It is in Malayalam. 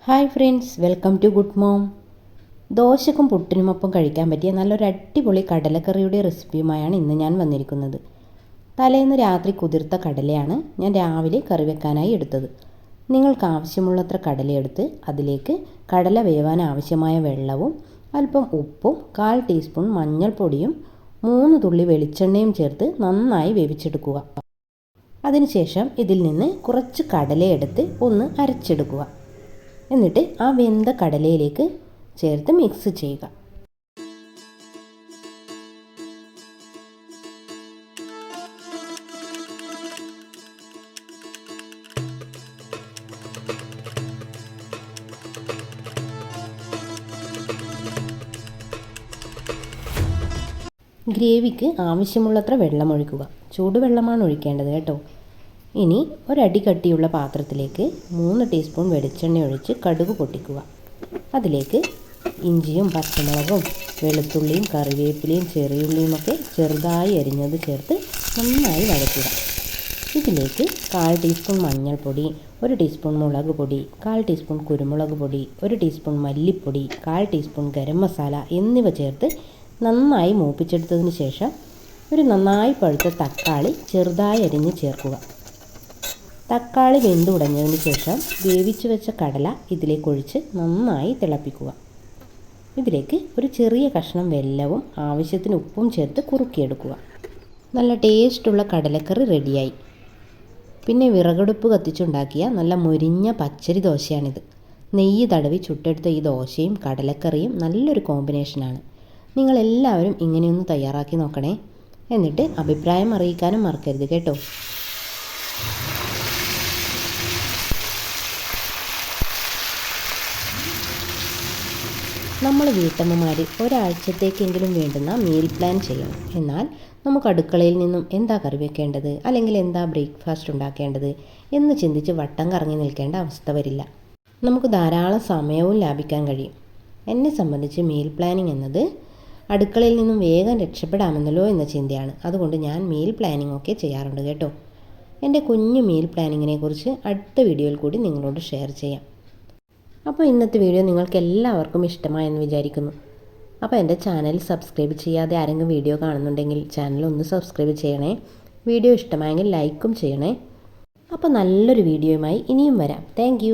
Hi friends, welcome to good mom. ദോശക്കും പുട്ടിനുമൊപ്പം കഴിക്കാൻ പറ്റിയ നല്ലൊരു അടിപൊളി കടലക്കറിയുടെ റെസിപ്പിയുമായാണ് ഇന്ന് ഞാൻ വന്നിരിക്കുന്നത്. തലേന്ന് രാത്രി കുതിർത്ത കടലയാണ് ഞാൻ രാവിലെ കറി വെക്കാനായി എടുത്തത്. നിങ്ങൾക്ക് ആവശ്യമുള്ളത്ര കടലയെടുത്ത് അതിലേക്ക് കടല വേവാൻ ആവശ്യമായ വെള്ളവും അല്പം ഉപ്പും 1/4 ടീസ്പൂൺ മഞ്ഞൾപ്പൊടിയും 3 തുള്ളി വെളിച്ചെണ്ണയും ചേർത്ത് നന്നായി വേവിച്ചെടുക്കുക. അതിനുശേഷം ഇതിൽ നിന്ന് കുറച്ച് കടലയെടുത്ത് ഒന്ന് അരച്ചെടുക്കുക. എന്നിട്ട് ആ വെന്ത കടലയിലേക്ക് ചേർത്ത് മിക്സ് ചെയ്യുക. ഗ്രേവിക്ക് ആവശ്യമുള്ളത്ര വെള്ളം ഒഴിക്കുക. ചൂടുവെള്ളമാണ് ഒഴിക്കേണ്ടത് കേട്ടോ. ഇനി ഒരടി കട്ടിയുള്ള പാത്രത്തിലേക്ക് 3 ടീസ്പൂൺ വെളിച്ചെണ്ണ ഒഴിച്ച് കടുക് പൊട്ടിക്കുക. അതിലേക്ക് ഇഞ്ചിയും പച്ചമുളകും വെളുത്തുള്ളിയും കറിവേപ്പിലയും ചെറിയുള്ളിയും ഒക്കെ ചെറുതായി അരിഞ്ഞത് ചേർത്ത് നന്നായി വഴറ്റുക. ഇതിലേക്ക് 1/4 ടീസ്പൂൺ മഞ്ഞൾപ്പൊടി, 1 ടീസ്പൂൺ മുളക് പൊടി, 1/4 ടീസ്പൂൺ കുരുമുളക് പൊടി, 1 ടീസ്പൂൺ മല്ലിപ്പൊടി, 1/4 ടീസ്പൂൺ ഗരം മസാല എന്നിവ ചേർത്ത് നന്നായി മൂപ്പിച്ചെടുത്തതിന് ശേഷം ഒരു നന്നായി പഴുത്ത തക്കാളി ചെറുതായി അരിഞ്ഞ് ചേർക്കുക. തക്കാളി വെന്തുടഞ്ഞതിന് ശേഷം വേവിച്ച് വെച്ച കടല ഇതിലേക്ക് ഒഴിച്ച് നന്നായി തിളപ്പിക്കുക. ഇതിലേക്ക് ഒരു ചെറിയ കഷ്ണം വെല്ലവും ആവശ്യത്തിന് ഉപ്പും ചേർത്ത് കുറുക്കിയെടുക്കുക. നല്ല ടേസ്റ്റുള്ള കടലക്കറി റെഡിയായി. പിന്നെ വിറകടുപ്പ് കത്തിച്ചുണ്ടാക്കിയ നല്ല മൊരിഞ്ഞ പച്ചരി ദോശയാണിത്. നെയ്യ് തടവി ചുട്ടെടുത്ത ഈ ദോശയും കടലക്കറിയും നല്ലൊരു കോമ്പിനേഷനാണ്. നിങ്ങളെല്ലാവരും ഇങ്ങനെയൊന്ന് തയ്യാറാക്കി നോക്കണേ. എന്നിട്ട് അഭിപ്രായം അറിയിക്കാനും മറക്കരുത് കേട്ടോ. നമ്മൾ വീട്ടമ്മമാർ ഒരാഴ്ചത്തേക്കെങ്കിലും വേണ്ടുന്ന മീൽ പ്ലാൻ ചെയ്യണം. എന്നാൽ നമുക്ക് അടുക്കളയിൽ നിന്നും എന്താ കറി വെക്കേണ്ടത്, അല്ലെങ്കിൽ എന്താ ബ്രേക്ക്ഫാസ്റ്റ് ഉണ്ടാക്കേണ്ടത് എന്ന് ചിന്തിച്ച് വട്ടം കറങ്ങി നിൽക്കേണ്ട അവസ്ഥ വരില്ല. നമുക്ക് ധാരാളം സമയവും ലാഭിക്കാൻ കഴിയും. എന്നെ സംബന്ധിച്ച് മീൽ പ്ലാനിങ് എന്നത് അടുക്കളയിൽ നിന്നും വേഗം രക്ഷപ്പെടാമെന്നല്ലോ എന്ന ചിന്തയാണ്. അതുകൊണ്ട് ഞാൻ മീൽ പ്ലാനിങ് ഒക്കെ ചെയ്യാറുണ്ട് കേട്ടോ. എൻ്റെ കുഞ്ഞു മീൽ പ്ലാനിങ്ങിനെ കുറിച്ച് അടുത്ത വീഡിയോയിൽ കൂടി നിങ്ങളോട് ഷെയർ ചെയ്യാം. അപ്പോൾ ഇന്നത്തെ വീഡിയോ നിങ്ങൾക്ക് എല്ലാവർക്കും ഇഷ്ടമായെന്ന് വിചാരിക്കുന്നു. അപ്പോൾ എൻ്റെ ചാനൽ സബ്സ്ക്രൈബ് ചെയ്യാതെ ആരെങ്കിലും വീഡിയോ കാണുന്നുണ്ടെങ്കിൽ ചാനൽ ഒന്ന് സബ്സ്ക്രൈബ് ചെയ്യണേ. വീഡിയോ ഇഷ്ടമായെങ്കിൽ ലൈക്കും ചെയ്യണേ. അപ്പോൾ നല്ലൊരു വീഡിയോയുമായി ഇനിയും വരാം. താങ്ക്